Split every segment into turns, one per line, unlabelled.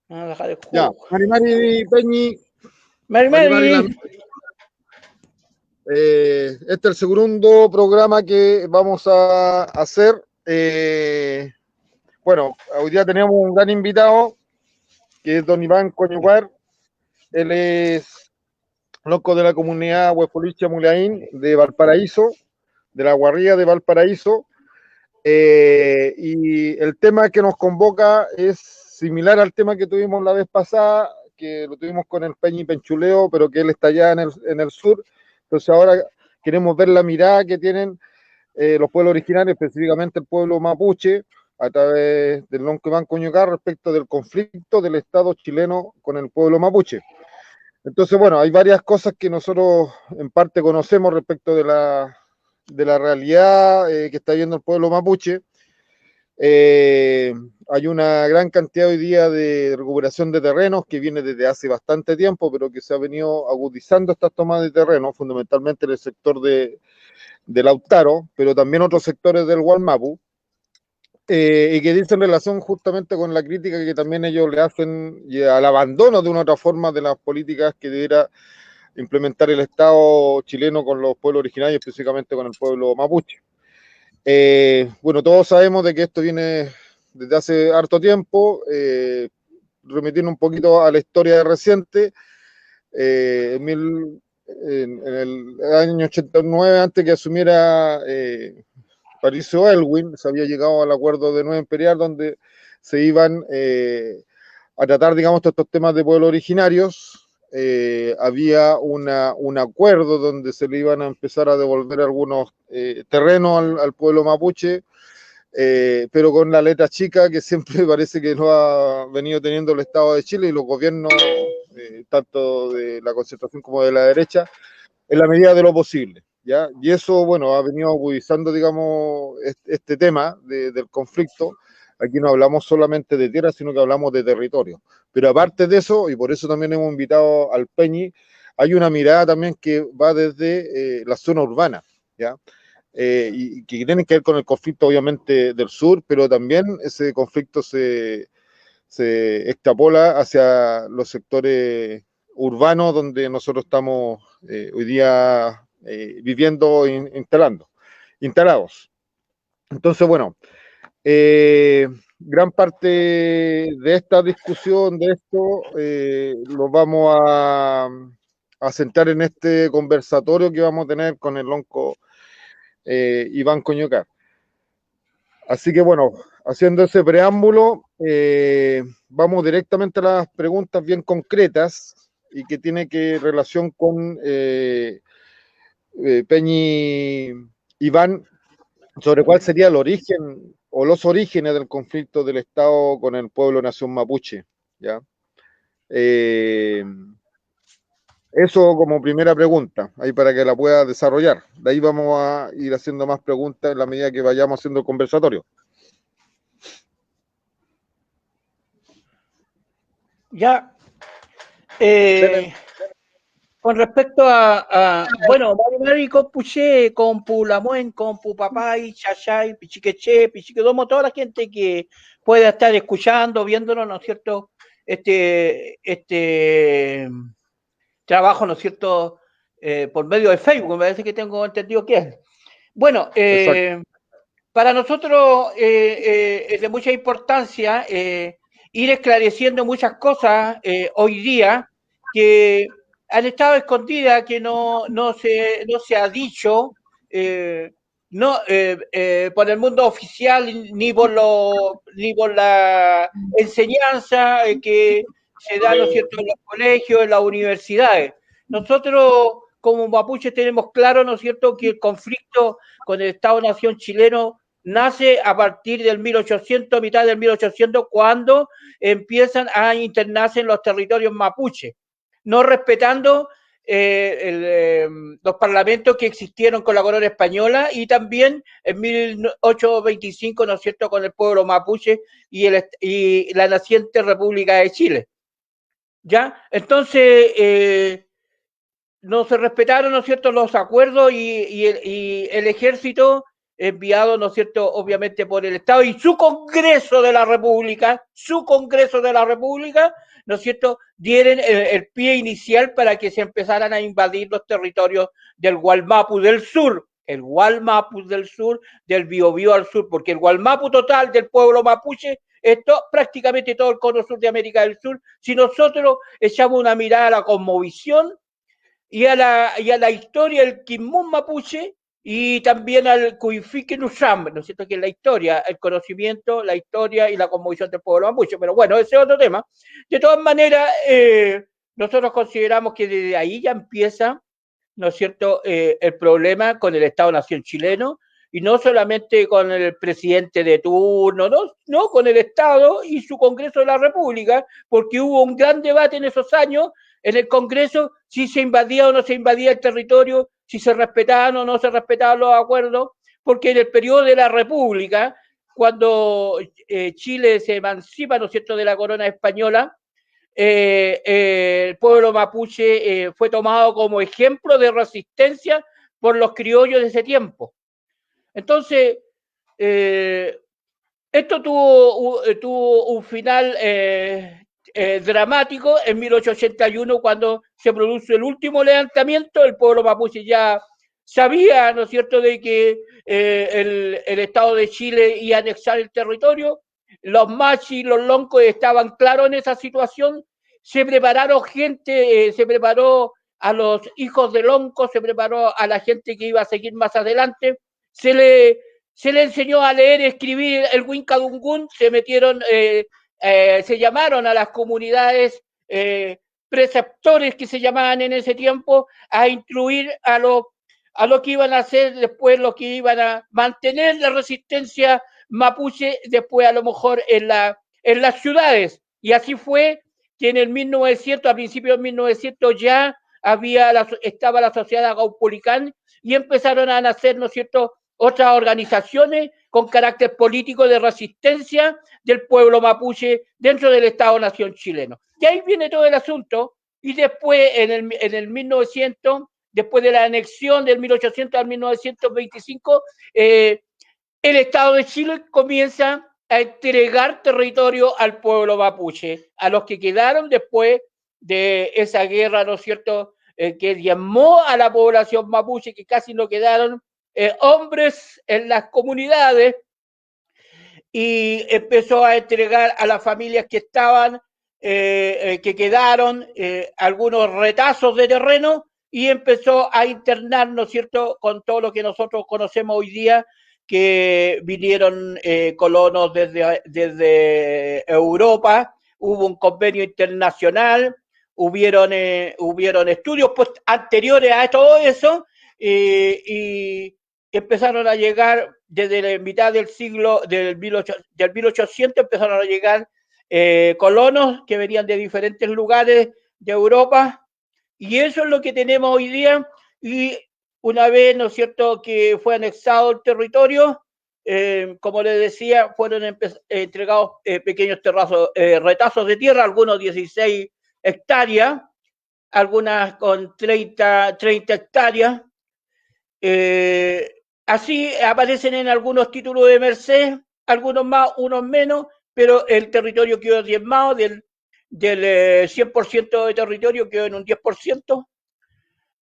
a dejar el
Ya,
jugo.
Mari Peñi,
Mari
Mari
Mari.
este es el segundo programa que vamos a hacer. Bueno, hoy día tenemos un gran invitado, que es don Iván Coñucar. Él es loco de la comunidad Huespolicha Mulaín de Valparaíso, de la Guarría de Valparaíso. Y el tema que nos convoca es similar al tema que tuvimos la vez pasada, que lo tuvimos con el Peñi Penchuleo, pero que él está allá en el sur. Entonces ahora queremos ver la mirada que tienen los pueblos originarios, específicamente el pueblo mapuche, a través del Lonco Iván Coñucar, respecto del conflicto del Estado chileno con el pueblo mapuche. Entonces, bueno, hay varias cosas que nosotros en parte conocemos respecto de la realidad que está viendo el pueblo mapuche. Eh, Hay una gran cantidad hoy día de recuperación de terrenos que viene desde hace bastante tiempo, pero que se ha venido agudizando estas tomas de terreno, fundamentalmente en el sector de Lautaro, pero también otros sectores del Gualmapu, y que dice en relación justamente con la crítica que también ellos le hacen al abandono de una otra forma de las políticas que debiera implementar el Estado chileno con los pueblos originarios, específicamente con el pueblo mapuche. Bueno, todos sabemos de que esto viene desde hace harto tiempo, remitiendo un poquito a la historia reciente. En el año 89, antes que asumiera Patricio Elwin, se había llegado al acuerdo de Nueva Imperial, donde se iban a tratar, digamos, estos temas de pueblos originarios. Había un acuerdo donde se le iban a empezar a devolver algunos terrenos al pueblo mapuche, pero con la letra chica que siempre parece que lo ha venido teniendo el Estado de Chile y los gobiernos, tanto de la concertación como de la derecha, en la medida de lo posible. ¿Ya? Y eso, bueno, ha venido agudizando, digamos, este tema del conflicto. Aquí no hablamos solamente de tierra, sino que hablamos de territorio. Pero aparte de eso, y por eso también hemos invitado al Peñi, hay una mirada también que va desde la zona urbana, ¿ya? Y que tiene que ver con el conflicto, obviamente, del sur, pero también ese conflicto se extrapola hacia los sectores urbanos donde nosotros estamos hoy día viviendo, instalados. Entonces, bueno, gran parte de esta discusión, de esto, lo vamos a centrar en este conversatorio que vamos a tener con el lonco Iván Coñocar. Así que bueno, haciendo ese preámbulo, vamos directamente a las preguntas bien concretas y que tiene que relación con Peñi Iván, sobre cuál sería el origen o los orígenes del conflicto del Estado con el pueblo nación mapuche. ¿Ya? Eh, Eso como primera pregunta, ahí para que la pueda desarrollar. De ahí vamos a ir haciendo más preguntas en la medida que vayamos haciendo el conversatorio.
Ya, eh, con respecto bueno, Mari Mari, Compuche, Compu Lamuen, Compu Papay, Chachay, Pichiqueche, Pichiquedomo, toda la gente que pueda estar escuchando, viéndonos, ¿no es cierto? Este trabajo, ¿no es cierto? Por medio de Facebook, me parece que tengo entendido que es. Bueno,
Exacto.
para nosotros es de mucha importancia ir esclareciendo muchas cosas hoy día que han estado escondidas, que no se ha dicho no, por el mundo oficial ni por la enseñanza que se da, ¿no es cierto?, en los colegios, en las universidades. Nosotros, como mapuches, tenemos claro, ¿no es cierto?, que el conflicto con el Estado-Nación chileno nace a partir del 1800, mitad del 1800, cuando empiezan a internarse en los territorios mapuche, no respetando los parlamentos que existieron con la corona española y también en 1825, ¿no es cierto?, con el pueblo mapuche y la naciente República de Chile. ¿Ya? Entonces, no se respetaron, ¿no es cierto?, los acuerdos y el ejército enviado, ¿no es cierto?, obviamente por el Estado y su Congreso de la República, ¿no es cierto?, dieron el pie inicial para que se empezaran a invadir los territorios del Gualmapu del sur, del Biobío al sur, porque el Gualmapu total del pueblo mapuche es prácticamente todo el cono sur de América del Sur. Si nosotros echamos una mirada a la cosmovisión y a la historia del Quimón mapuche, y también al Cuifique Nusam, ¿no es cierto?, que es la historia, el conocimiento, la historia y la cosmovisión del pueblo mapuche. Pero bueno, ese es otro tema. De todas maneras, nosotros consideramos que desde ahí ya empieza, ¿no es cierto?, el problema con el Estado-Nación chileno, y no solamente con el presidente de turno, no, con el Estado y su Congreso de la República, porque hubo un gran debate en esos años en el Congreso si se invadía o no se invadía el territorio, si se respetaban o no se respetaban los acuerdos, porque en el periodo de la República, cuando Chile se emancipa, ¿no es cierto?, de la corona española, el pueblo mapuche fue tomado como ejemplo de resistencia por los criollos de ese tiempo. Entonces, esto tuvo un final dramático en 1881, cuando se produce el último levantamiento. El pueblo mapuche ya sabía, ¿no es cierto?, de que el Estado de Chile iba a anexar el territorio. Los machis, los loncos estaban claros en esa situación. Se prepararon gente, se preparó a los hijos de loncos, se preparó a la gente que iba a seguir más adelante. Se le enseñó a leer y escribir el Wincadungún, se metieron, se llamaron a las comunidades preceptores, que se llamaban en ese tiempo, a instruir a lo que iban a hacer después, lo que iban a mantener la resistencia mapuche después, a lo mejor en las ciudades. Y así fue que en el 1900, a principios de 1900, ya estaba la sociedad Gaupolicán, y empezaron a nacer, ¿no es cierto?, otras organizaciones con carácter político de resistencia del pueblo mapuche dentro del Estado-Nación chileno. Y ahí viene todo el asunto, y después, en el 1900, después de la anexión del 1800 al 1925, el Estado de Chile comienza a entregar territorio al pueblo mapuche, a los que quedaron después de esa guerra, ¿no es cierto?, que diezmó a la población mapuche, que casi no quedaron hombres en las comunidades, y empezó a entregar a las familias que estaban, que quedaron, algunos retazos de terreno, y empezó a internar, ¿no es cierto?, con todo lo que nosotros conocemos hoy día, que vinieron colonos desde Europa. Hubo un convenio internacional, hubieron estudios anteriores a todo eso, y empezaron a llegar desde la mitad del siglo del 1800, empezaron a llegar colonos que venían de diferentes lugares de Europa, y eso es lo que tenemos hoy día. Y una vez, ¿no es cierto?, que fue anexado el territorio, como les decía, fueron entregados pequeños retazos de tierra, algunos 16 hectáreas, algunas con 30 hectáreas. Así aparecen en algunos títulos de merced, algunos más, unos menos, pero el territorio quedó diezmado, del 100% de territorio quedó en un 10%,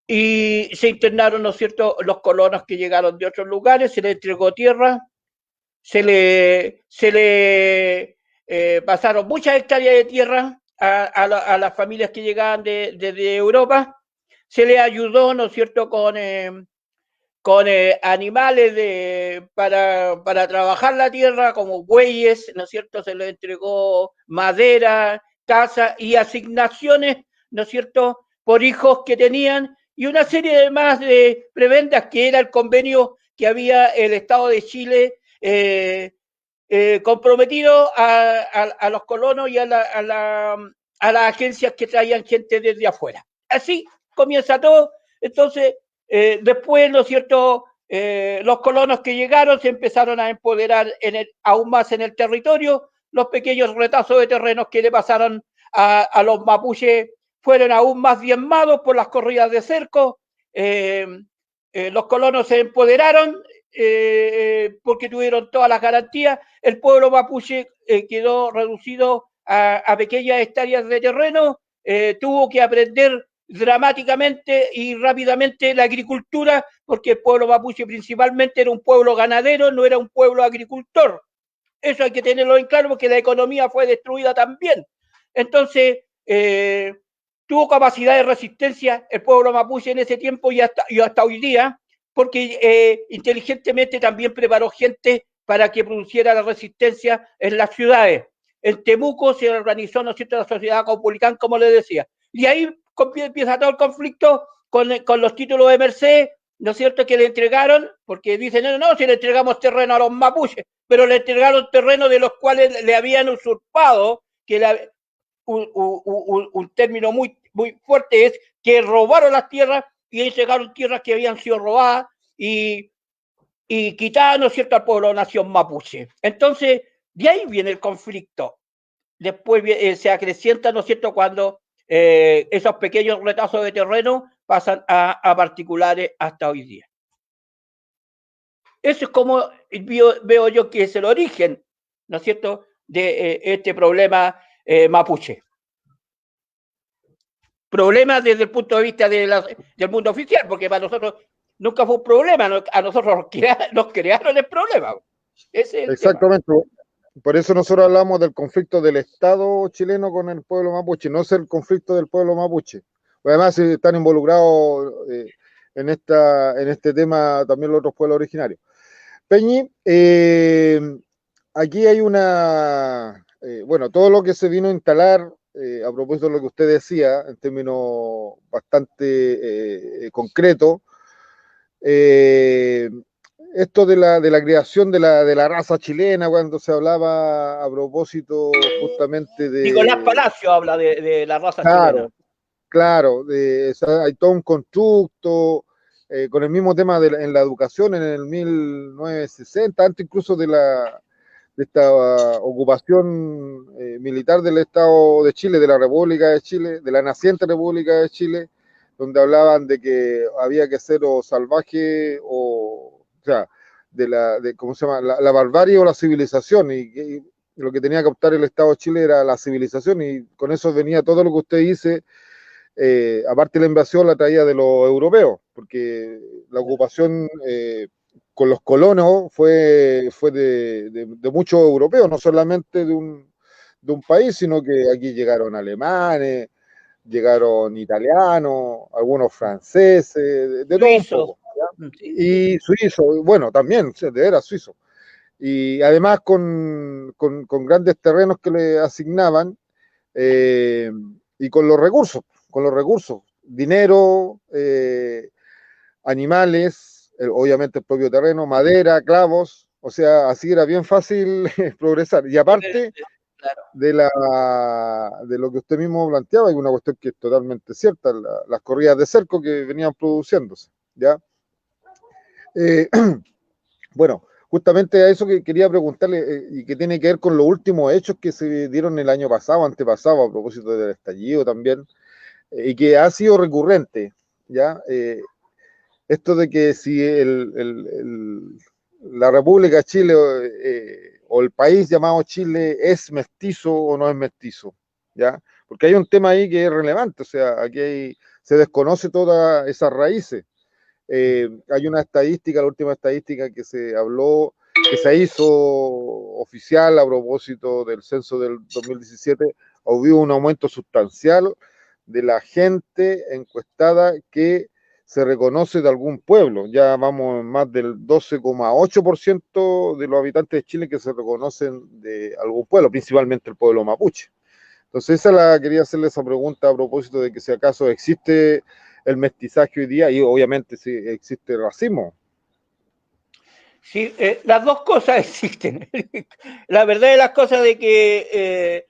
y se internaron, ¿no es cierto?, los colonos que llegaron de otros lugares, se les entregó tierra, se le pasaron muchas hectáreas de tierra a las familias que llegaban desde Europa, se les ayudó, ¿no es cierto?, con animales para trabajar la tierra, como bueyes, ¿no es cierto? Se les entregó madera, casa y asignaciones, ¿no es cierto?, por hijos que tenían, y una serie de más de prebendas, que era el convenio que había el Estado de Chile comprometido a los colonos y a las agencias que traían gente desde afuera. Así comienza todo. Entonces, después, ¿no es cierto?, los colonos que llegaron se empezaron a empoderar aún más en el territorio. Los pequeños retazos de terrenos que le pasaron a los mapuches fueron aún más diezmados por las corridas de cerco. Los colonos se empoderaron, porque tuvieron todas las garantías. El pueblo mapuche quedó reducido a pequeñas hectáreas de terreno, tuvo que aprender dramáticamente y rápidamente la agricultura, porque el pueblo mapuche principalmente era un pueblo ganadero, no era un pueblo agricultor. Eso hay que tenerlo en claro porque la economía fue destruida también. Entonces, tuvo capacidad de resistencia el pueblo mapuche en ese tiempo y hasta hoy día, porque inteligentemente también preparó gente para que produciera la resistencia en las ciudades. En Temuco se organizó, ¿no es cierto?, la sociedad caupolicán, como le decía. Y ahí empieza todo el conflicto con los títulos de Merced, ¿no es cierto?, que le entregaron, porque dicen, no, si le entregamos terreno a los mapuches, pero le entregaron terreno de los cuales le habían usurpado, que un término muy, muy fuerte es que robaron las tierras y entregaron tierras que habían sido robadas y quitadas, ¿no es cierto?, al pueblo nación mapuche. Entonces, de ahí viene el conflicto. Después se acrecienta, ¿no es cierto?, cuando esos pequeños retazos de terreno pasan a particulares hasta hoy día. Eso es como veo yo que es el origen, ¿no es cierto?, de este problema mapuche. Problema desde el punto de vista del mundo oficial, porque para nosotros nunca fue un problema, a nosotros nos crearon el problema. Ese es el
Exactamente.
tema.
Por eso nosotros hablamos del conflicto del Estado chileno con el pueblo mapuche, no es el conflicto del pueblo mapuche. Además, están involucrados en este tema también los otros pueblos originarios. Peñi, aquí hay bueno, todo lo que se vino a instalar, a propósito de lo que usted decía, en términos bastante concretos, esto de la creación de la raza chilena, cuando se hablaba a propósito justamente
Nicolás
de...
Palacio habla de la raza chilena.
Claro, claro, o sea, hay todo un constructo, con el mismo tema en la educación en el 1960, antes incluso de esta ocupación militar del Estado de Chile, de la República de Chile, de la naciente República de Chile, donde hablaban de que había que ser o salvaje o sea, ¿cómo se llama? La barbarie o la civilización, y lo que tenía que optar el Estado de Chile era la civilización, y con eso venía todo lo que usted dice. Aparte la invasión la traía de los europeos, porque la ocupación con los colonos fue de muchos europeos, no solamente de un país, sino que aquí llegaron alemanes, llegaron italianos, algunos franceses, de todo un
Suizo.
poco. ¿Ya? Y suizo, bueno, también, de veras suizo. Y además con grandes terrenos que le asignaban y con los recursos, dinero, animales, obviamente el propio terreno, madera, clavos, o sea, así era bien fácil progresar. Y aparte
Claro.
de lo que usted mismo planteaba, hay una cuestión que es totalmente cierta, las corridas de cerco que venían produciéndose, ¿ya? Bueno, justamente a eso que quería preguntarle y que tiene que ver con los últimos hechos que se dieron el año pasado, antepasado, a propósito del estallido también, y que ha sido recurrente, ¿ya? Esto de que si la República de Chile o el país llamado Chile es mestizo o no es mestizo, ¿ya? Porque hay un tema ahí que es relevante, o sea, se desconoce todas esas raíces. Hay una estadística, la última estadística que se habló, que se hizo oficial a propósito del censo del 2017, hubo un aumento sustancial de la gente encuestada que se reconoce de algún pueblo. Ya vamos en más del 12,8% de los habitantes de Chile que se reconocen de algún pueblo, principalmente el pueblo mapuche. Entonces quería hacerle esa pregunta a propósito de que si acaso existe el mestizaje hoy día y obviamente si existe el racismo.
Sí, las dos cosas existen. La verdad de las cosas de que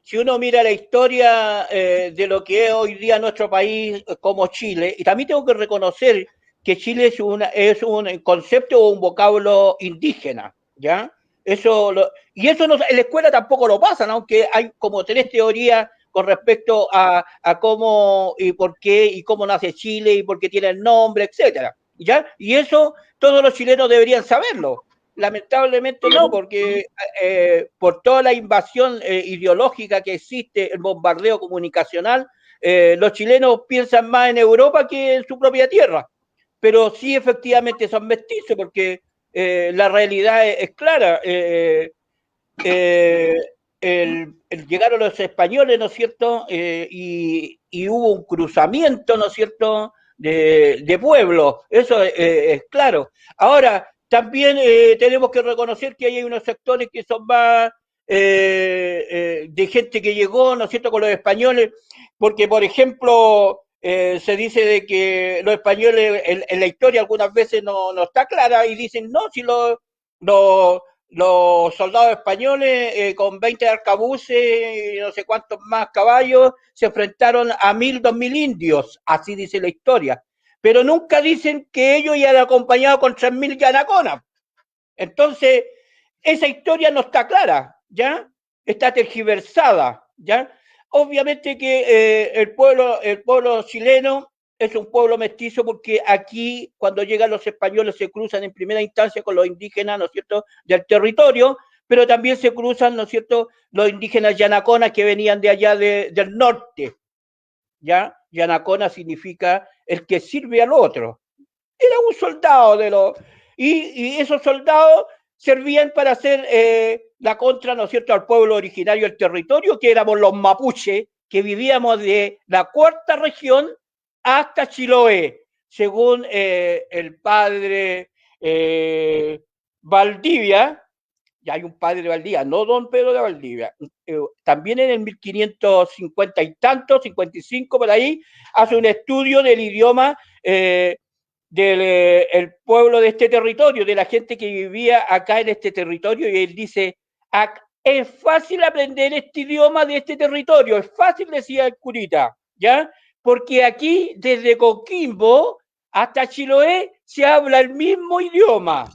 si uno mira la historia de lo que es hoy día nuestro país como Chile, y también tengo que reconocer que Chile es un concepto o un vocablo indígena, ¿ya? Y eso en la escuela tampoco lo pasan, aunque hay como tres teorías con respecto a cómo y por qué y cómo nace Chile y por qué tiene el nombre, etcétera. ¿ya? Y eso todos los chilenos deberían saberlo. Lamentablemente no, porque por toda la invasión ideológica que existe, el bombardeo comunicacional, los chilenos piensan más en Europa que en su propia tierra. Pero sí, efectivamente, son mestizos, porque la realidad es clara. Llegaron los españoles, ¿no es cierto? Y hubo un cruzamiento, ¿no es cierto?, de pueblos, eso es claro. Ahora, también tenemos que reconocer que hay unos sectores que son más de gente que llegó, ¿no es cierto?, con los españoles, porque, por ejemplo, se dice de que los españoles en la historia algunas veces no está clara y dicen, no, si los soldados españoles con 20 arcabuces y no sé cuántos más caballos se enfrentaron a 1000, 2000 indios, así dice la historia. Pero nunca dicen que ellos ya han acompañado con 3000 yanaconas. Entonces, esa historia no está clara, ¿ya? Está tergiversada, ¿ya? Obviamente que el pueblo chileno es un pueblo mestizo porque aquí, cuando llegan los españoles, se cruzan en primera instancia con los indígenas, ¿no es cierto?, del territorio, pero también se cruzan, ¿no es cierto?, los indígenas yanaconas que venían de allá del norte, ¿ya? Yanacona significa el que sirve al otro. Era un soldado de los... Y esos soldados servían para hacer la contra, ¿no es cierto?, al pueblo originario del territorio, que éramos los mapuches, que vivíamos de la cuarta región hasta Chiloé, según el padre Valdivia. Ya hay un padre de Valdivia, no don Pedro de Valdivia. También en el 1550 y tanto, 55 por ahí, hace un estudio del idioma del pueblo de este territorio, de la gente que vivía acá en este territorio, y él dice, es fácil aprender este idioma de este territorio, es fácil, decía el curita, ¿ya? Porque aquí, desde Coquimbo hasta Chiloé, se habla el mismo idioma,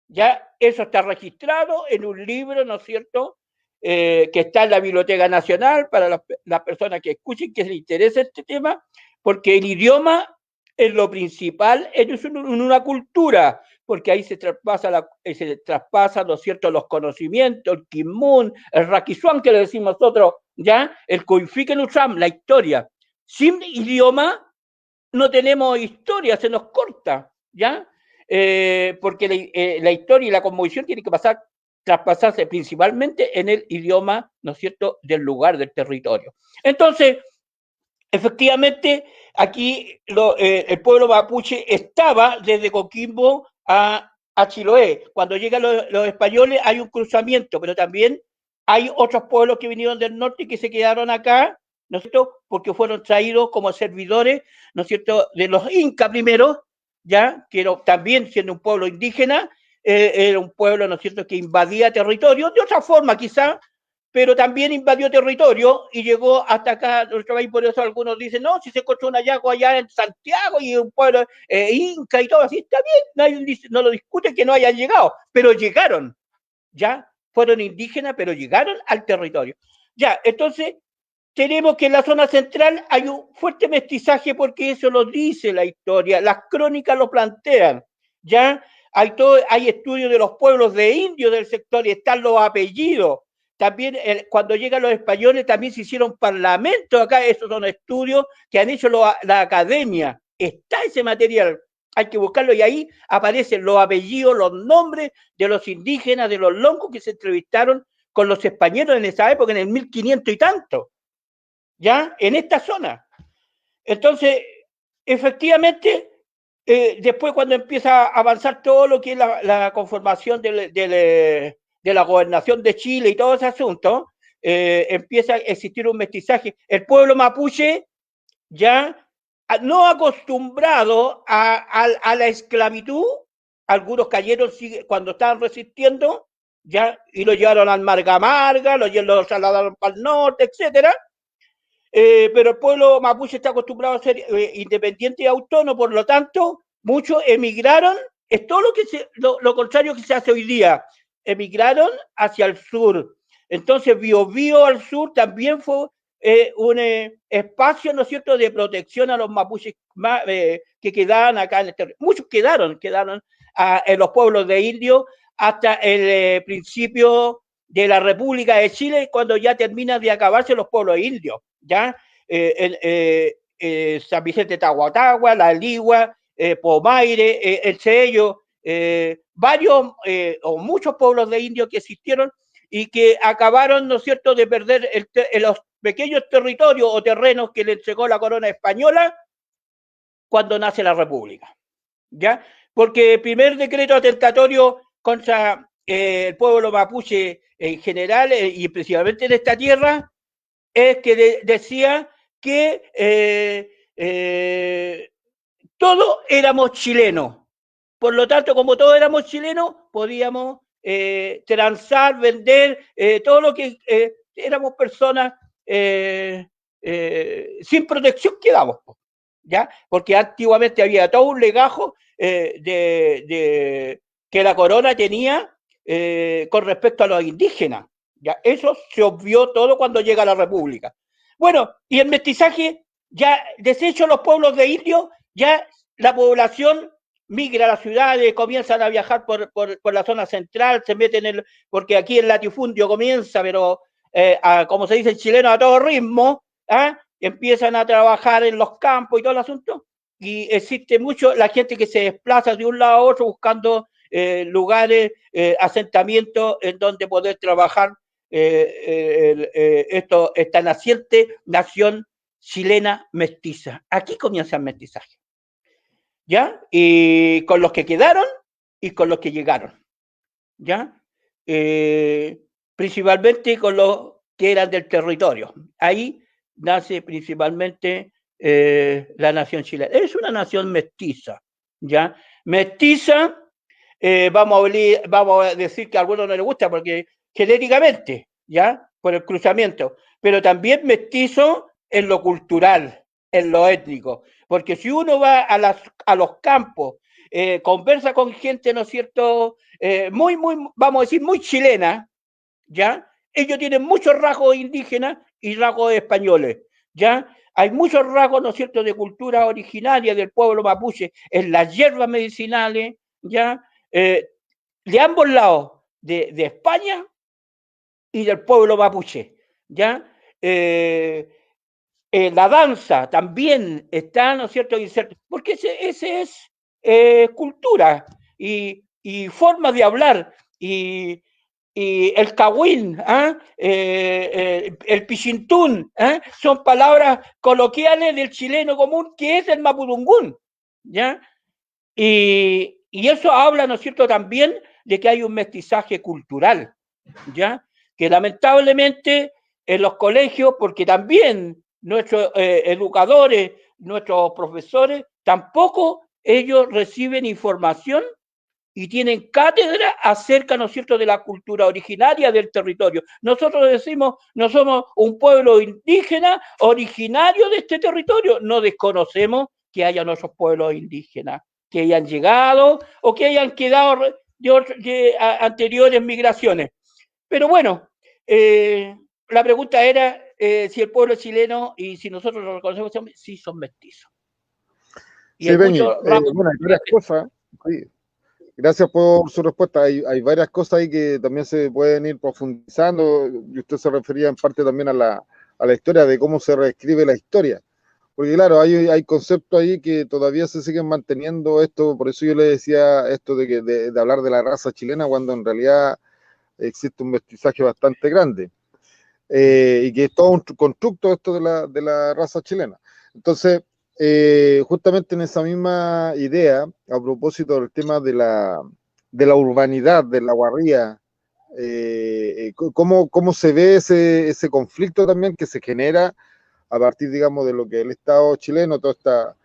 ¿ya? Eso está registrado en un libro, ¿no es cierto?, que está en la Biblioteca Nacional para las personas que escuchen, que les interese este tema, porque el idioma es lo principal en una cultura, porque ahí se traspasa, ¿no es cierto?, los conocimientos, el kimun, el raquizuan que le decimos nosotros, ¿ya? El koifiken usam, la historia. Sin idioma no tenemos historia, se nos corta, ¿ya? Porque la historia y la conmovisión tiene que traspasarse principalmente en el idioma, ¿no es cierto?, del lugar, del territorio. Entonces, efectivamente, aquí el pueblo mapuche estaba desde Coquimbo a Chiloé. Cuando llegan los españoles hay un cruzamiento, pero también hay otros pueblos que vinieron del norte y que se quedaron acá, ¿no es cierto?, porque fueron traídos como servidores, ¿no es cierto?, de los incas primero, ya, que también siendo un pueblo indígena, era un pueblo, ¿no es cierto?, que invadía territorio, de otra forma quizá, pero también invadió territorio y llegó hasta acá, nuestro país. Por eso algunos dicen, no, si se encontró un hallazgo allá en Santiago y un pueblo inca y todo así, está bien, no lo discute que no hayan llegado, pero llegaron, ya, fueron indígenas, pero llegaron al territorio. Ya, entonces, tenemos que en la zona central hay un fuerte mestizaje porque eso lo dice la historia, las crónicas lo plantean, ya, hay estudios de los pueblos de indios del sector y están los apellidos. También cuando llegan los españoles también se hicieron parlamentos acá, esos son estudios que han hecho la academia, está ese material, hay que buscarlo y ahí aparecen los apellidos, los nombres de los indígenas, de los longos que se entrevistaron con los españoles en esa época, en el 1500 y tanto, ¿ya? En esta zona. Entonces, efectivamente, después cuando empieza a avanzar todo lo que es la conformación de la gobernación de Chile y todo ese asunto, empieza a existir un mestizaje. El pueblo mapuche ya no acostumbrado a la esclavitud, algunos cayeron cuando estaban resistiendo, ya, y lo llevaron al Marga Marga, lo trasladaron para el norte, etcétera. Pero el pueblo mapuche está acostumbrado a ser independiente y autónomo, por lo tanto, muchos emigraron, es todo lo contrario que se hace hoy día, emigraron hacia el sur. Entonces, Biobío al sur también fue un espacio, ¿no es cierto?, de protección a los mapuches que quedaban acá en el territorio. Muchos quedaron en los pueblos de indios hasta el principio de la República de Chile, cuando ya terminan de acabarse los pueblos indios, ¿ya? San Vicente de Tahuatahua, La Ligua, Pomaire, entre ellos, varios o muchos pueblos de indios que existieron y que acabaron, ¿no es cierto?, de perder los pequeños territorios o terrenos que le entregó la corona española cuando nace la República, ¿ya? Porque el primer decreto atentatorio contra el pueblo mapuche en general y principalmente en esta tierra es que decía que todos éramos chilenos. Por lo tanto, como todos éramos chilenos, podíamos transar, vender, todo lo que éramos personas sin protección quedamos, ¿ya? Porque antiguamente había todo un legajo que la corona tenía con respecto a los indígenas, ¿ya? Eso se obvió todo cuando llega la República. Bueno, y el mestizaje, ya deshecho los pueblos de indios, ya la población migra a las ciudades, comienzan a viajar por la zona central, se meten porque aquí el latifundio comienza, pero como se dice en chileno, a todo ritmo, empiezan a trabajar en los campos y todo el asunto, y existe mucho la gente que se desplaza de un lado a otro buscando lugares, asentamientos en donde poder trabajar esta naciente nación chilena mestiza. Aquí comienza el mestizaje, ¿ya? Y con los que quedaron y con los que llegaron, ¿ya? Principalmente con los que eran del territorio. Ahí nace principalmente la nación chilena. Es una nación mestiza, ¿ya? Mestiza, vamos a decir que a algunos no les gusta porque genéticamente, ¿ya? Por el cruzamiento, pero también mestizo en lo cultural, en lo étnico, porque si uno va a los campos, conversa con gente, ¿no es cierto?, muy, vamos a decir, muy chilena, ¿ya? Ellos tienen muchos rasgos indígenas y rasgos españoles, ¿ya? Hay muchos rasgos, ¿no es cierto?, de cultura originaria del pueblo mapuche en las hierbas medicinales, ¿ya? De ambos lados, de España y del pueblo mapuche, ¿ya? La danza también está, ¿no es cierto?, inserto, porque ese es cultura y forma de hablar y el cagüín, el pichintún, son palabras coloquiales del chileno común que es el mapudungún, ¿ya? Y eso habla, ¿no es cierto?, también de que hay un mestizaje cultural, ¿ya? Que lamentablemente en los colegios, porque también nuestros educadores, nuestros profesores, tampoco ellos reciben información y tienen cátedra acerca, ¿no es cierto?, de la cultura originaria del territorio. Nosotros decimos, no somos un pueblo indígena originario de este territorio, no desconocemos que haya otros pueblos indígenas que hayan llegado o que hayan quedado de anteriores migraciones. Pero bueno, la pregunta era si el pueblo chileno y si nosotros lo reconocemos, sí son mestizos.
Y sí, Peñi, bueno, hay varias cosas. Sí. Gracias por su respuesta. Hay varias cosas ahí que también se pueden ir profundizando. Y usted se refería en parte también a la historia, de cómo se reescribe la historia. Porque claro, hay conceptos ahí que todavía se siguen manteniendo esto. Por eso yo le decía esto de hablar de la raza chilena, cuando en realidad existe un mestizaje bastante grande. Y que es todo un constructo esto de la raza chilena. Entonces, justamente en esa misma idea, a propósito del tema de la urbanidad, de la guarría, ¿cómo se ve ese conflicto también que se genera a partir, digamos, de lo que el Estado chileno, toda esta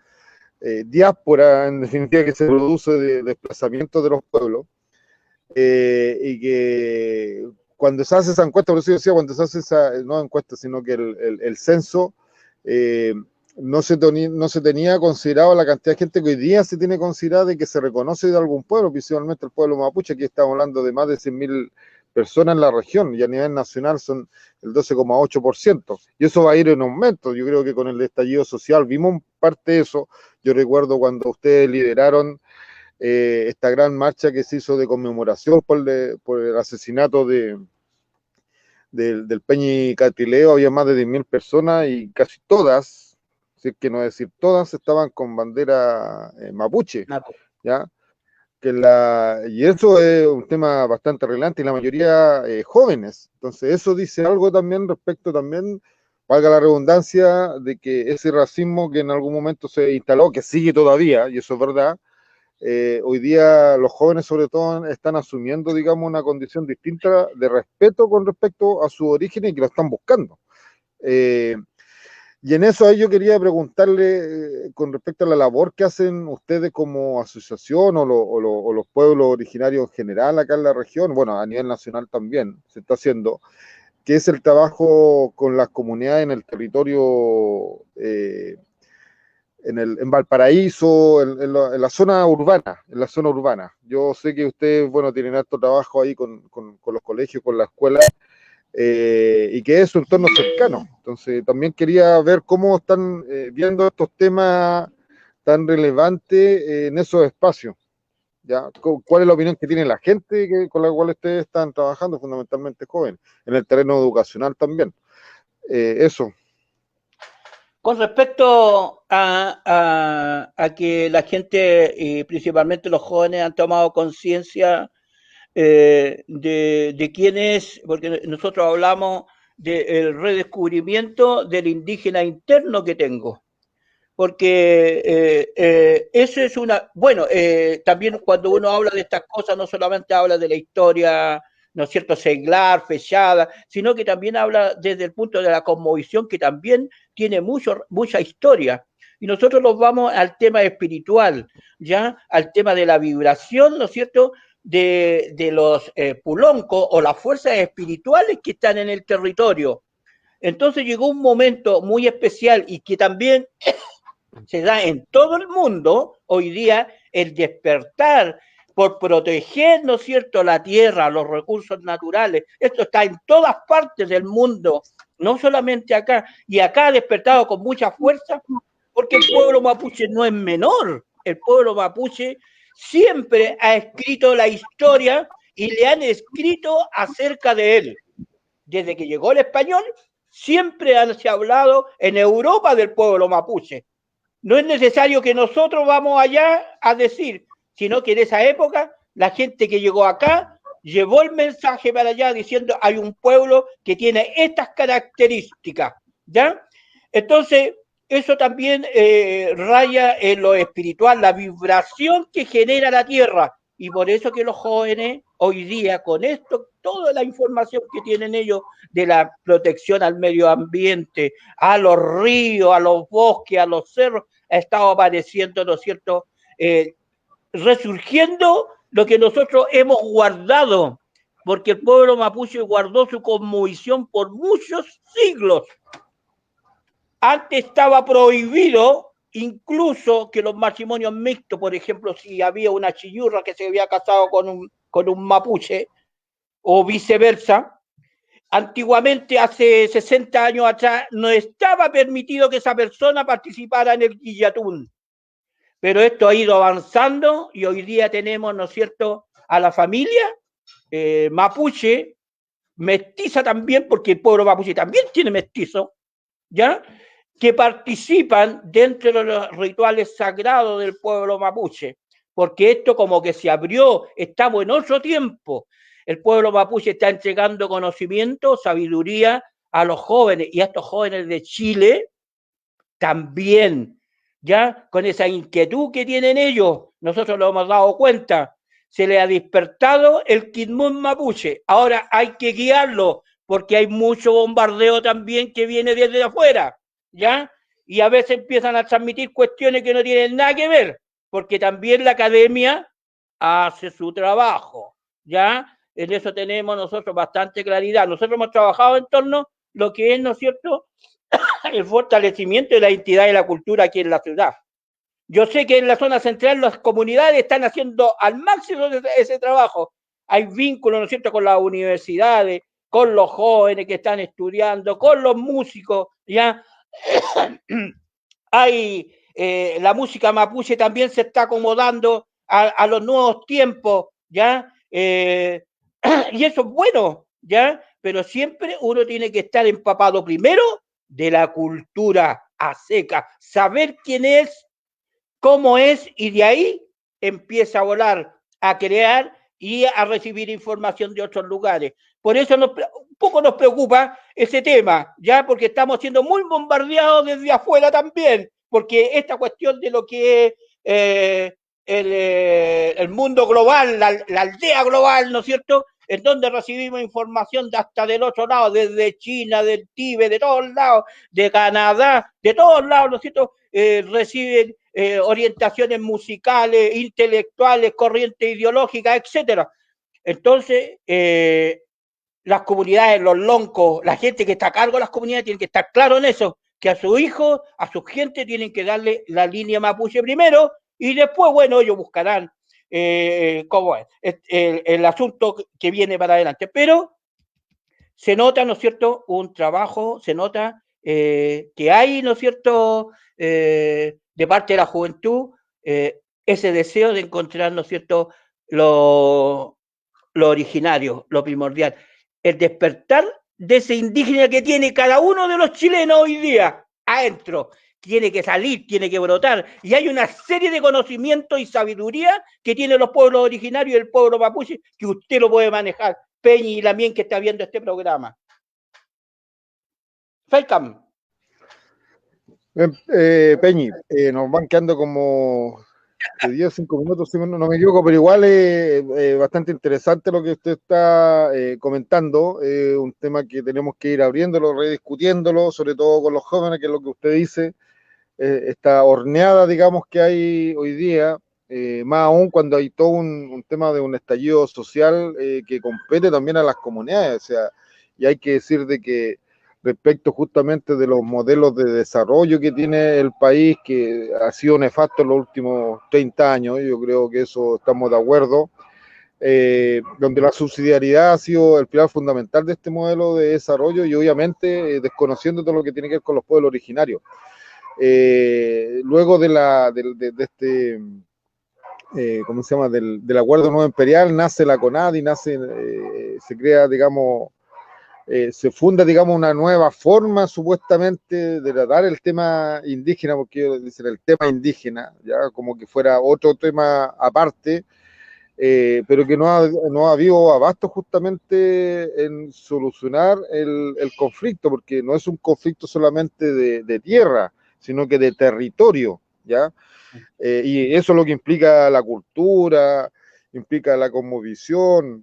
diáspora, en definitiva, que se produce de desplazamiento de los pueblos, y que cuando se hace esa encuesta, por eso yo decía, cuando se hace esa, no encuesta, sino que el censo, no se tenía considerado la cantidad de gente que hoy día se tiene considerada y que se reconoce de algún pueblo, principalmente el pueblo mapuche. Aquí estamos hablando de más de 100.000 personas en la región, y a nivel nacional son el 12,8%, y eso va a ir en aumento. Yo creo que con el estallido social vimos parte de eso. Yo recuerdo cuando ustedes lideraron esta gran marcha que se hizo de conmemoración por el asesinato del Peñi Catileo, había más de 10.000 personas y casi todas, si es que no decir todas, estaban con bandera mapuche, ¿ya? Y eso es un tema bastante relevante y la mayoría jóvenes. Entonces eso dice algo también respecto también, valga la redundancia, de que ese racismo que en algún momento se instaló, que sigue todavía, y eso es verdad, hoy día los jóvenes sobre todo están asumiendo, digamos, una condición distinta de respeto con respecto a su origen y que lo están buscando. Y en eso ahí yo quería preguntarle con respecto a la labor que hacen ustedes como asociación o los pueblos originarios en general acá en la región, bueno, a nivel nacional también se está haciendo, que es el trabajo con las comunidades en el territorio en Valparaíso, en la zona urbana. Yo sé que ustedes, bueno, tienen harto trabajo ahí con los colegios, con la escuela, y que es su entorno cercano. Entonces, también quería ver cómo están viendo estos temas tan relevantes en esos espacios. ¿Ya? ¿Cuál es la opinión que tiene la gente con la cual ustedes están trabajando, fundamentalmente jóvenes, en el terreno educacional también? Eso.
Con respecto a que la gente, y principalmente los jóvenes, han tomado conciencia de quién es, porque nosotros hablamos del redescubrimiento del indígena interno que tengo. Porque eso es una... Bueno, también cuando uno habla de estas cosas, no solamente habla de la historia, ¿no es cierto?, seglar, fechada, sino que también habla desde el punto de la cosmovisión, que también tiene mucha historia. Y nosotros nos vamos al tema espiritual, ¿ya? Al tema de la vibración, ¿no es cierto?, de los puloncos o las fuerzas espirituales que están en el territorio. Entonces llegó un momento muy especial y que también se da en todo el mundo hoy día, el despertar por proteger, ¿no es cierto?, la tierra, los recursos naturales. Esto está en todas partes del mundo, no solamente acá. Y acá ha despertado con mucha fuerza, porque el pueblo mapuche no es menor. El pueblo mapuche siempre ha escrito la historia y le han escrito acerca de él. Desde que llegó el español, siempre se ha hablado en Europa del pueblo mapuche. No es necesario que nosotros vamos allá a decir, sino que en esa época la gente que llegó acá llevó el mensaje para allá diciendo hay un pueblo que tiene estas características, ¿ya? Entonces, eso también raya en lo espiritual, la vibración que genera la tierra. Y por eso que los jóvenes hoy día, con esto, toda la información que tienen ellos de la protección al medio ambiente, a los ríos, a los bosques, a los cerros, ha estado apareciendo, ¿no es cierto?, resurgiendo lo que nosotros hemos guardado, porque el pueblo mapuche guardó su cosmovisión por muchos siglos. Antes estaba prohibido incluso que los matrimonios mixtos, por ejemplo, si había una chillurra que se había casado con un mapuche, o viceversa, antiguamente, hace 60 años atrás, no estaba permitido que esa persona participara en el guillatún. Pero esto ha ido avanzando y hoy día tenemos, ¿no es cierto?, a la familia mapuche, mestiza también, porque el pueblo mapuche también tiene mestizo, ¿ya?, que participan dentro de los rituales sagrados del pueblo mapuche, porque esto como que se abrió, estamos en otro tiempo. El pueblo mapuche está entregando conocimiento, sabiduría a los jóvenes, y a estos jóvenes de Chile también, ya con esa inquietud que tienen ellos, nosotros lo hemos dado cuenta, se le ha despertado el Quilmún mapuche. Ahora hay que guiarlo, porque hay mucho bombardeo también que viene desde afuera, ¿ya? Y a veces empiezan a transmitir cuestiones que no tienen nada que ver, porque también la academia hace su trabajo, ¿ya? En eso tenemos nosotros bastante claridad. Nosotros hemos trabajado en torno a lo que es, ¿no es cierto?, el fortalecimiento de la identidad y la cultura aquí en la ciudad. Yo sé que en la zona central las comunidades están haciendo al máximo ese trabajo, hay vínculos, ¿no es cierto?, con las universidades, con los jóvenes que están estudiando, con los músicos, ¿ya? Hay, la música mapuche también se está acomodando a los nuevos tiempos, ¿ya? Y eso es bueno, ¿ya? Pero siempre uno tiene que estar empapado primero de la cultura a seca, saber quién es, cómo es, y de ahí empieza a volar, a crear y a recibir información de otros lugares. Por eso un poco nos preocupa ese tema, ¿ya? Porque estamos siendo muy bombardeados desde afuera también, porque esta cuestión de lo que es el mundo global, la aldea global, ¿no es cierto?, en donde recibimos información de hasta del otro lado, desde China, del Tíbet, de todos lados, de Canadá, de todos lados, ¿no es cierto?, reciben orientaciones musicales, intelectuales, corrientes ideológicas, etcétera. Entonces, las comunidades, los loncos, la gente que está a cargo de las comunidades tienen que estar claros en eso, que a sus hijos, a su gente tienen que darle la línea mapuche primero y después, bueno, ellos buscarán cómo es el asunto que viene para adelante. Pero se nota, ¿no es cierto?, un trabajo, se nota que hay, ¿no es cierto?, de parte de la juventud, ese deseo de encontrar, ¿no es cierto?, lo originario, lo primordial, el despertar de ese indígena que tiene cada uno de los chilenos hoy día adentro. Tiene que salir, tiene que brotar. Y hay una serie de conocimientos y sabiduría que tienen los pueblos originarios y el pueblo mapuche que usted lo puede manejar. Peñi y Lamien, que está viendo este programa. Felcam.
Peñi, nos van quedando como de 10 o 5 minutos, si no me equivoco, pero igual es bastante interesante lo que usted está comentando, un tema que tenemos que ir abriéndolo, rediscutiéndolo, sobre todo con los jóvenes, que es lo que usted dice, esta horneada, digamos, que hay hoy día, más aún cuando hay todo un tema de un estallido social que compete también a las comunidades, o sea, y hay que decir de que respecto justamente de los modelos de desarrollo que tiene el país, que ha sido nefasto en los últimos 30 años, yo creo que eso estamos de acuerdo, donde la subsidiariedad ha sido el pilar fundamental de este modelo de desarrollo y obviamente desconociendo todo lo que tiene que ver con los pueblos originarios. Luego de este, ¿cómo se llama?, del acuerdo nuevo imperial, nace la CONADI, se crea, digamos, se funda, digamos, una nueva forma supuestamente de tratar el tema indígena, porque ellos dicen el tema indígena, ya como que fuera otro tema aparte, pero que no ha habido abasto justamente en solucionar el conflicto, porque no es un conflicto solamente de tierra, sino que de territorio, ¿ya? Y eso es lo que implica la cultura, implica la cosmovisión,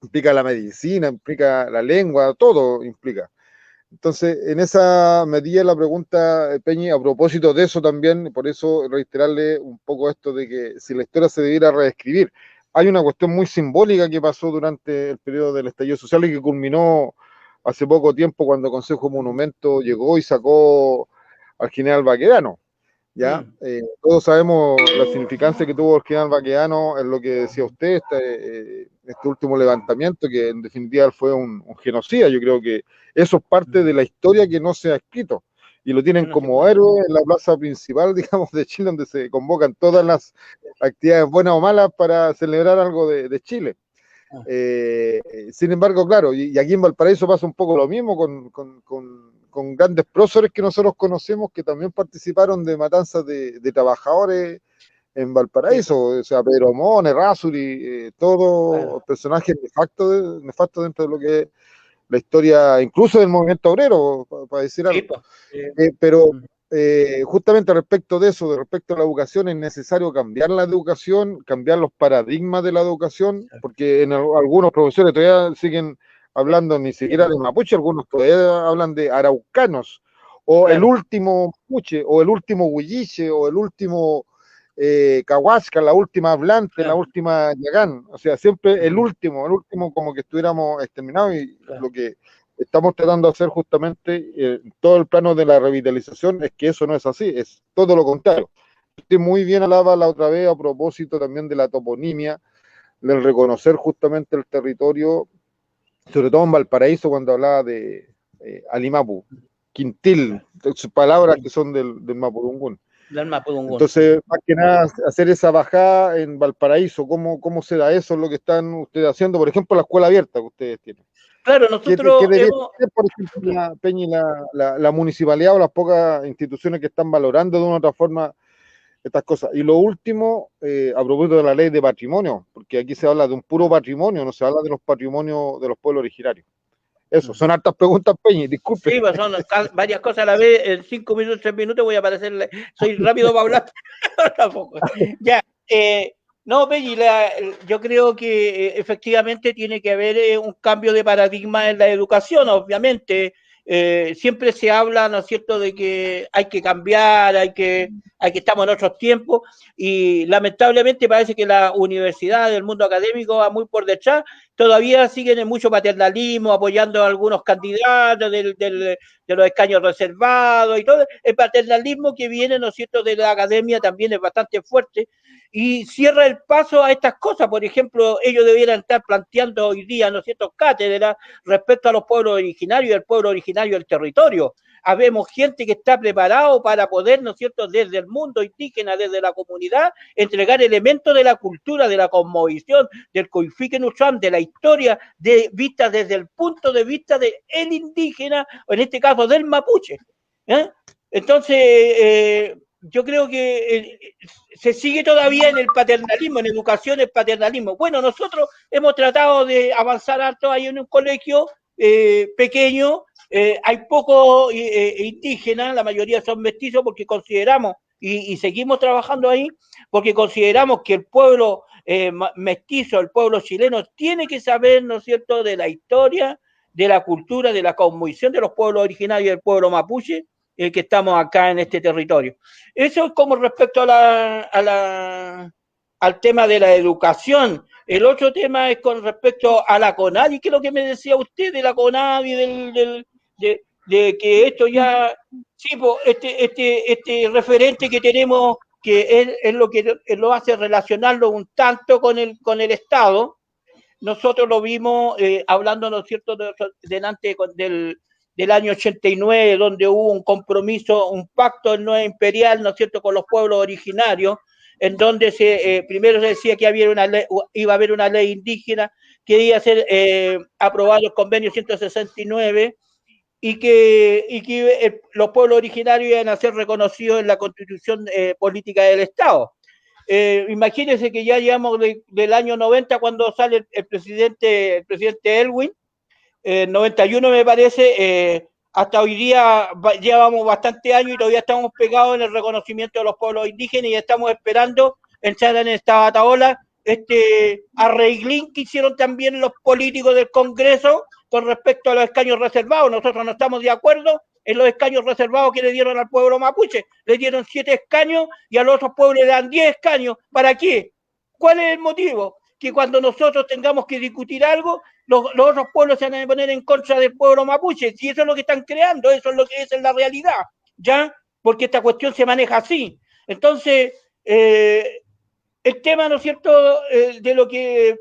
implica la medicina, implica la lengua, todo implica. Entonces, en esa medida la pregunta, Peñi, a propósito de eso también, por eso reiterarle un poco esto de que si la historia se debiera reescribir, hay una cuestión muy simbólica que pasó durante el periodo del estallido social y que culminó hace poco tiempo cuando el Consejo Monumento llegó y sacó al general Baquedano. ¿Ya? Todos sabemos la significancia que tuvo el general Baquedano en lo que decía usted, este último levantamiento, que en definitiva fue un genocida. Yo creo que eso es parte de la historia que no se ha escrito. Y lo tienen como héroe en la plaza principal, digamos, de Chile, donde se convocan todas las actividades buenas o malas para celebrar algo de Chile. Sin embargo, claro, y aquí en Valparaíso pasa un poco lo mismo con grandes próceres que nosotros conocemos que también participaron de matanzas de trabajadores en Valparaíso, o sea, Pedro Mon, Errázuri, todos personajes nefastos dentro de lo que es la historia, incluso del movimiento obrero, para decir algo. Pero justamente respecto de eso, respecto a la educación, es necesario cambiar la educación, cambiar los paradigmas de la educación, porque algunos profesores todavía siguen hablando ni siquiera de mapuche, algunos todavía hablan de araucanos, o el último mapuche, o el último huilliche, o el último cahuasca, la última hablante, la última yagán, o sea, siempre el último como que estuviéramos exterminados, y lo que estamos tratando de hacer justamente todo el plano de la revitalización es que eso no es así, es todo lo contrario. Usted muy bien hablaba la otra vez a propósito también de la toponimia, del reconocer justamente el territorio, sobre todo en Valparaíso, cuando hablaba de Alimapu, Quintil, palabras que son del Mapudungún. Entonces, más que nada, hacer esa bajada en Valparaíso, ¿cómo se da eso? Lo que están ustedes haciendo, por ejemplo, la escuela abierta que ustedes tienen.
Claro, nosotros
¿Qué debería hacer, por ejemplo, la municipalidad o las pocas instituciones que están valorando de una u otra forma estas cosas? Y lo último, a propósito de la ley de patrimonio, porque aquí se habla de un puro patrimonio, no se habla de los patrimonios de los pueblos originarios. Eso, son hartas preguntas, Peñi, disculpe.
Sí, pues son varias cosas a la vez. En 5 minutos, 3 minutos voy a aparecer. Soy rápido para hablar. Tampoco. Ya. No, Peñi, yo creo que efectivamente tiene que haber un cambio de paradigma en la educación, obviamente. Siempre se habla, ¿no es cierto?, de que hay que cambiar, hay que estamos en otros tiempos, y lamentablemente parece que la universidad, el mundo académico va muy por detrás. Todavía siguen en mucho paternalismo, apoyando a algunos candidatos de los escaños reservados y todo. El paternalismo que viene, ¿no es cierto?, de la academia también es bastante fuerte y cierra el paso a estas cosas. Por ejemplo, ellos debieran estar planteando hoy día, ¿no es cierto?, cátedras respecto a los pueblos originarios y el pueblo originario del territorio. Habemos gente que está preparado para poder, ¿no es cierto?, desde el mundo indígena, desde la comunidad, entregar elementos de la cultura, de la cosmovisión, del Coifique Nucham, de la historia, vista desde el punto de vista del indígena, o en este caso del mapuche. Entonces, yo creo que se sigue todavía en el paternalismo, en educación el paternalismo. Bueno, nosotros hemos tratado de avanzar harto ahí en un colegio pequeño. Hay pocos indígenas, la mayoría son mestizos, porque consideramos, y seguimos trabajando ahí, porque consideramos que el pueblo mestizo, el pueblo chileno, tiene que saber, ¿no es cierto?, de la historia, de la cultura, de la cosmovisión de los pueblos originarios del pueblo mapuche, que estamos acá en este territorio. Eso es como respecto al tema de la educación. El otro tema es con respecto a la CONADI, que es lo que me decía usted de la CONADI, de que esto ya, sí, este referente que tenemos, que es lo que lo hace relacionarlo un tanto con el Estado. Nosotros lo vimos hablando, ¿no es cierto?, delante del año 89, donde hubo un compromiso, un pacto no imperial, ¿no es cierto?, con los pueblos originarios, en donde primero se decía que iba a haber una ley indígena, que iba a ser aprobado el convenio 169, y que los pueblos originarios iban a ser reconocidos en la constitución política del Estado. Imagínense que ya llevamos del año 90, cuando sale el presidente Elwin, 91 me parece, hasta hoy día llevamos bastante años y todavía estamos pegados en el reconocimiento de los pueblos indígenas, y estamos esperando entrar en esta bataola, arreglín que hicieron también los políticos del Congreso con respecto a los escaños reservados. Nosotros no estamos de acuerdo en los escaños reservados que le dieron al pueblo mapuche. Le dieron 7 escaños y a los otros pueblos le dan 10 escaños. ¿Para qué? ¿Cuál es el motivo? Que cuando nosotros tengamos que discutir algo, los otros pueblos se van a poner en contra del pueblo mapuche. Si eso es lo que están creando, eso es lo que es en la realidad, ¿ya? Porque esta cuestión se maneja así. Entonces, el tema, ¿no es cierto?, de lo que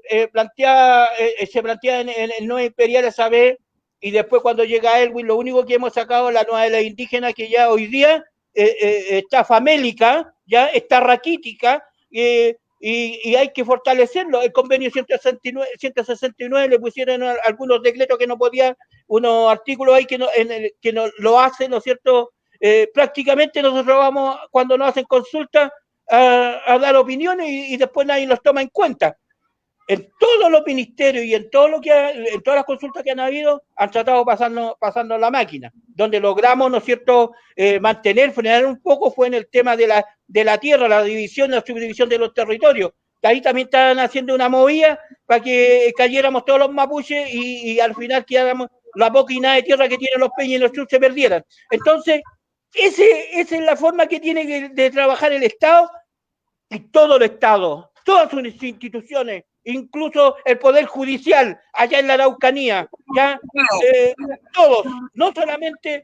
se plantea en el no imperial, esa vez, y después cuando llega Elwin, lo único que hemos sacado es la nueva de la indígena, que ya hoy día está famélica, ya está raquítica, y hay que fortalecerlo. El convenio 169 le pusieron algunos decretos que no podían, unos artículos ahí que no lo hacen, ¿no es cierto? Prácticamente nosotros vamos, cuando nos hacen consultas, a dar opiniones y después nadie los toma en cuenta. En todos los ministerios y en todo en todas las consultas que han habido, han tratado pasando la máquina. Donde logramos, ¿no es cierto?, frenar un poco, fue en el tema de la tierra, la subdivisión de los territorios. Ahí también estaban haciendo una movida para que cayéramos todos los mapuches y al final quedáramos la poca y nada de tierra que tienen los peñas y los chus se perdieran. Entonces, esa es la forma que tiene de trabajar el Estado, y todo el Estado, todas sus instituciones, incluso el Poder Judicial, allá en la Araucanía, ya todos, no solamente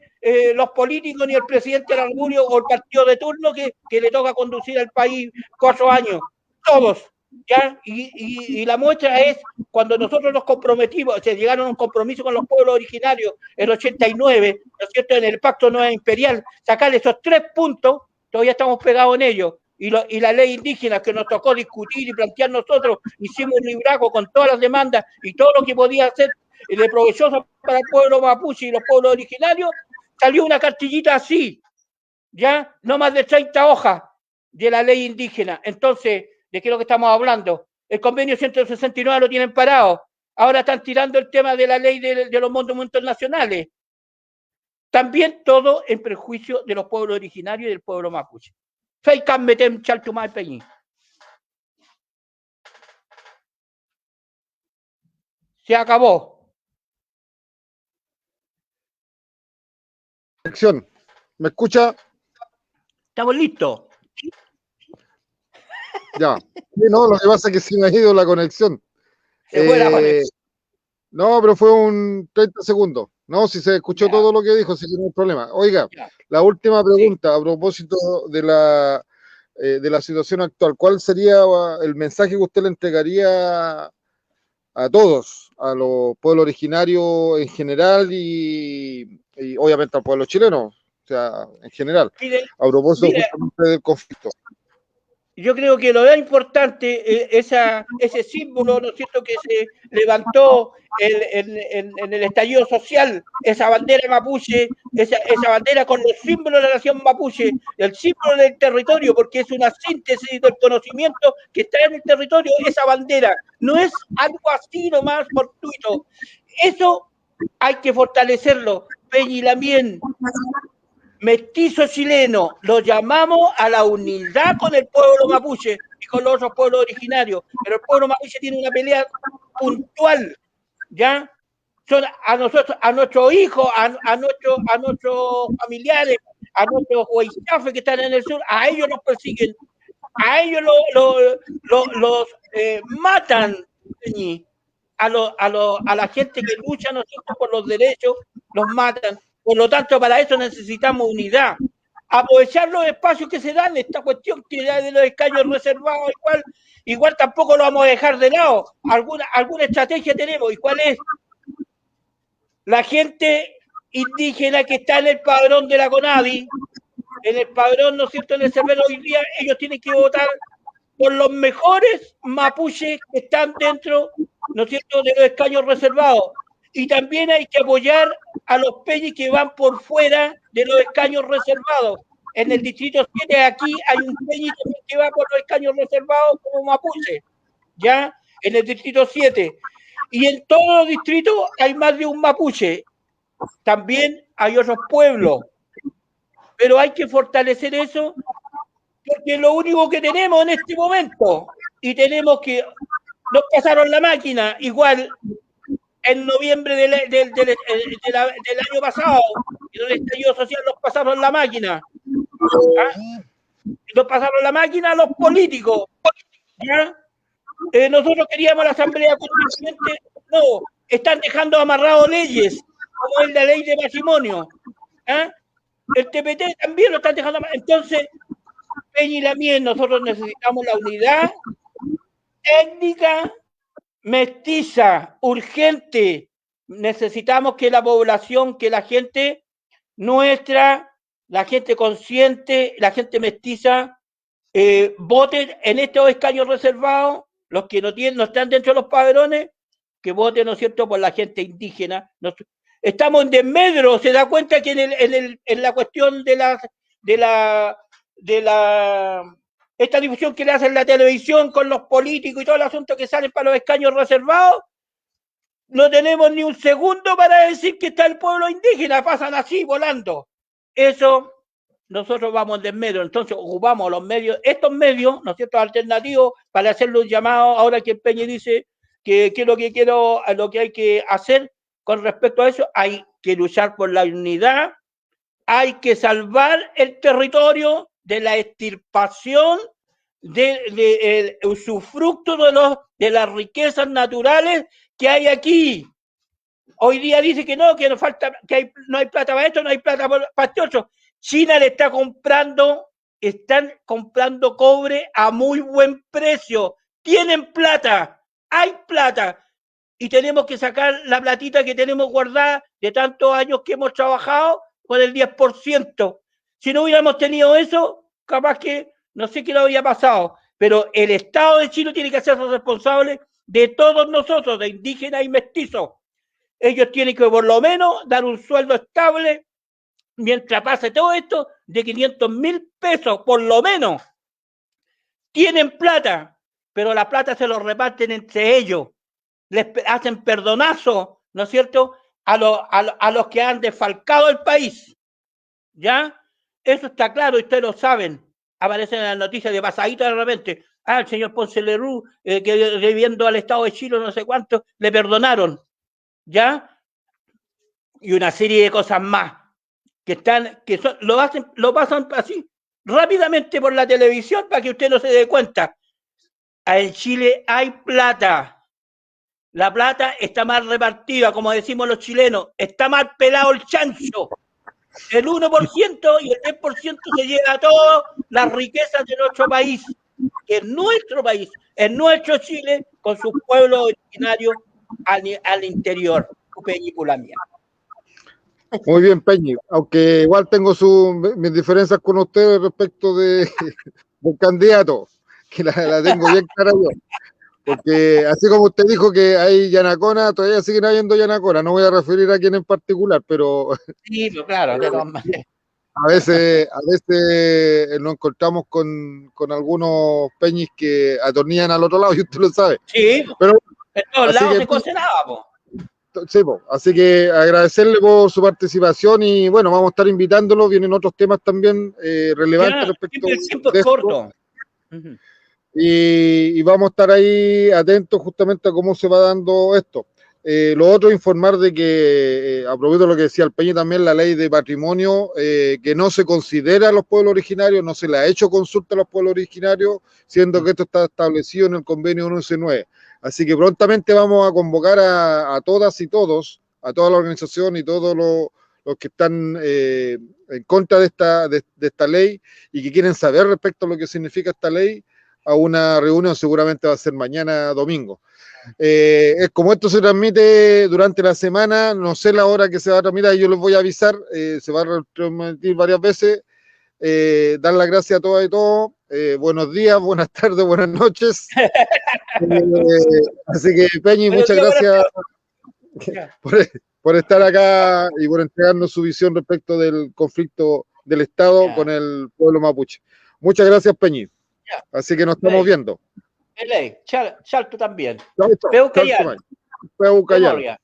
los políticos ni el presidente del Argurio o el partido de turno que le toca conducir al país 4 años, todos ¿ya? Y la muestra es cuando nosotros nos comprometimos, se llegaron a un compromiso con los pueblos originarios en el 89, ¿no es cierto?, en el Pacto Nueva Imperial, sacar esos 3 puntos, todavía estamos pegados en ellos. Y la ley indígena que nos tocó discutir y plantear nosotros, hicimos un libraco con todas las demandas y todo lo que podía hacer de provechoso para el pueblo mapuche y los pueblos originarios, salió una cartillita así, ya no más de 30 hojas de la ley indígena. Entonces, ¿de qué es lo que estamos hablando? El convenio 169 lo tienen parado. Ahora están tirando el tema de la ley de los monumentos nacionales. También todo en perjuicio de los pueblos originarios y del pueblo mapuche. Feikan metem chalchumay peñi. Se acabó.
¿Me escucha?
Estamos listos.
Ya. No, lo que pasa es que se me ha ido la conexión.
Se fue la conexión.
No, pero fue un 30 segundos. No, si se escuchó
Ya.
todo lo que dijo, sí que no hay problema. Oiga,
Ya.
la última pregunta a propósito de la situación actual. ¿Cuál sería el mensaje que usted le entregaría a todos, a los pueblos originarios en general y obviamente al pueblo chileno, o sea, en general, a propósito justamente del conflicto?
Yo creo que lo más importante es ese símbolo, ¿no es cierto?, que se levantó en el estallido social, esa bandera mapuche, esa bandera con los símbolos de la nación mapuche, el símbolo del territorio, porque es una síntesis del conocimiento que está en el territorio, esa bandera. No es algo así nomás fortuito. Eso hay que fortalecerlo. Peñilamien, mestizo chileno, lo llamamos a la unidad con el pueblo mapuche y con los otros pueblos originarios, pero el pueblo mapuche tiene una pelea puntual, ¿ya? Son a nosotros, a nuestros hijos, a nuestros familiares, a nuestros huaychafes que están en el sur, a ellos los persiguen, a ellos los matan, a la gente que lucha nosotros por los derechos, los matan. Por lo tanto, para eso necesitamos unidad. Aprovechar los espacios que se dan, esta cuestión que ya de los escaños reservados, igual tampoco lo vamos a dejar de lado. Alguna estrategia tenemos. ¿Y cuál es? La gente indígena que está en el padrón de la CONADI, en el padrón, ¿no es cierto?, en el Cervelo hoy día, ellos tienen que votar por los mejores mapuches que están dentro, ¿no es cierto?, de los escaños reservados. Y también hay que apoyar a los peñis que van por fuera de los escaños reservados. En el distrito 7 aquí hay un peñi que va por los escaños reservados como mapuche, ¿ya? En el distrito 7. Y en todos los distritos hay más de un mapuche. También hay otros pueblos. Pero hay que fortalecer eso porque es lo único que tenemos en este momento. Y tenemos que... Nos pasaron la máquina, igual en noviembre del año pasado, en el estallido social nos pasaron la máquina. ¿Ah? Nos pasaron la máquina a los políticos. ¿Ya? Nosotros queríamos la Asamblea Constituyente, no, están dejando amarrado leyes, como es la ley de matrimonio. ¿Ah? El TPT también lo están dejando amarrado. Entonces, Peñilamien, nosotros necesitamos la unidad étnica mestiza, urgente. Necesitamos que la población, que la gente nuestra, la gente consciente, la gente mestiza, voten en estos escaños reservados, los que no están dentro de los padrones, que voten, ¿no es cierto?, por la gente indígena. Estamos en desmedro, se da cuenta que en la cuestión de esta difusión que le hacen la televisión con los políticos y todo el asunto que salen para los escaños reservados, no tenemos ni un segundo para decir que está el pueblo indígena, pasan así volando. Eso nosotros vamos en desmedro, entonces ocupamos los medios, estos medios, ¿no es cierto?, alternativos, para hacerle un llamado, ahora que el Peñi dice que es lo que hay que hacer con respecto a eso, hay que luchar por la unidad, hay que salvar el territorio de la extirpación del usufructo de las riquezas naturales que hay aquí. Hoy día dice que no falta, no hay plata para esto, no hay plata para este otro. China le están comprando cobre a muy buen precio, tienen plata, hay plata, y tenemos que sacar la platita que tenemos guardada de tantos años que hemos trabajado con el 10%. Si no hubiéramos tenido eso, capaz que no sé qué lo habría pasado, pero el Estado de Chile tiene que hacerse responsable de todos nosotros, de indígenas y mestizos. Ellos tienen que por lo menos dar un sueldo estable mientras pase todo esto de 500.000 pesos, por lo menos. Tienen plata, pero la plata se lo reparten entre ellos. Les hacen perdonazo, ¿no es cierto?, a los que han desfalcado el país. ¿Ya? Eso está claro y ustedes lo saben. Aparecen en las noticias de pasadito de repente. El señor Ponce Lerú, que viviendo al Estado de Chile, no sé cuánto, le perdonaron. ¿Ya? Y una serie de cosas más lo pasan así rápidamente por la televisión para que usted no se dé cuenta. En Chile hay plata. La plata está mal repartida, como decimos los chilenos. Está mal pelado el chancho. El 1% y el 10% se lleva todas las riquezas de nuestro país, que es nuestro país, es nuestro Chile, con sus pueblos originarios al interior. Película mía.
Muy bien, Peñi, aunque igual tengo mis diferencias con ustedes respecto del candidato, que la tengo bien clara yo. Porque así como usted dijo que hay Yanacona, todavía siguen habiendo Yanacona. No voy a referir a quién en particular, pero
sí, pero claro, de todas maneras.
A veces nos encontramos con algunos peñis que atornillan al otro lado y usted lo sabe.
Sí, pero en todos lados se cose nada, po.
Sí, así que agradecerle por su participación y bueno, vamos a estar invitándolo, vienen otros temas también relevantes respecto
el tiempo es corto.
Y vamos a estar ahí atentos justamente a cómo se va dando esto. Lo otro, informar de que, aprovecho lo que decía el Peña también, la ley de patrimonio, que no se considera a los pueblos originarios, no se le ha hecho consulta a los pueblos originarios, siendo que esto está establecido en el convenio 119. Así que prontamente vamos a convocar a todas y todos, a toda la organización y todos los que están en contra de esta ley y que quieren saber respecto a lo que significa esta ley, a una reunión, seguramente va a ser mañana domingo. Como esto se transmite durante la semana, no sé la hora que se va a transmitir, yo les voy a avisar, se va a transmitir varias veces. Dar las gracias a todas y todos. Buenos días, buenas tardes, buenas noches. Así que, Peñi, muchas gracias por estar acá y por entregarnos su visión respecto del conflicto del Estado con el pueblo mapuche. Muchas gracias, Peñi. Así que nos estamos viendo.
Chalto también.
Peu callar.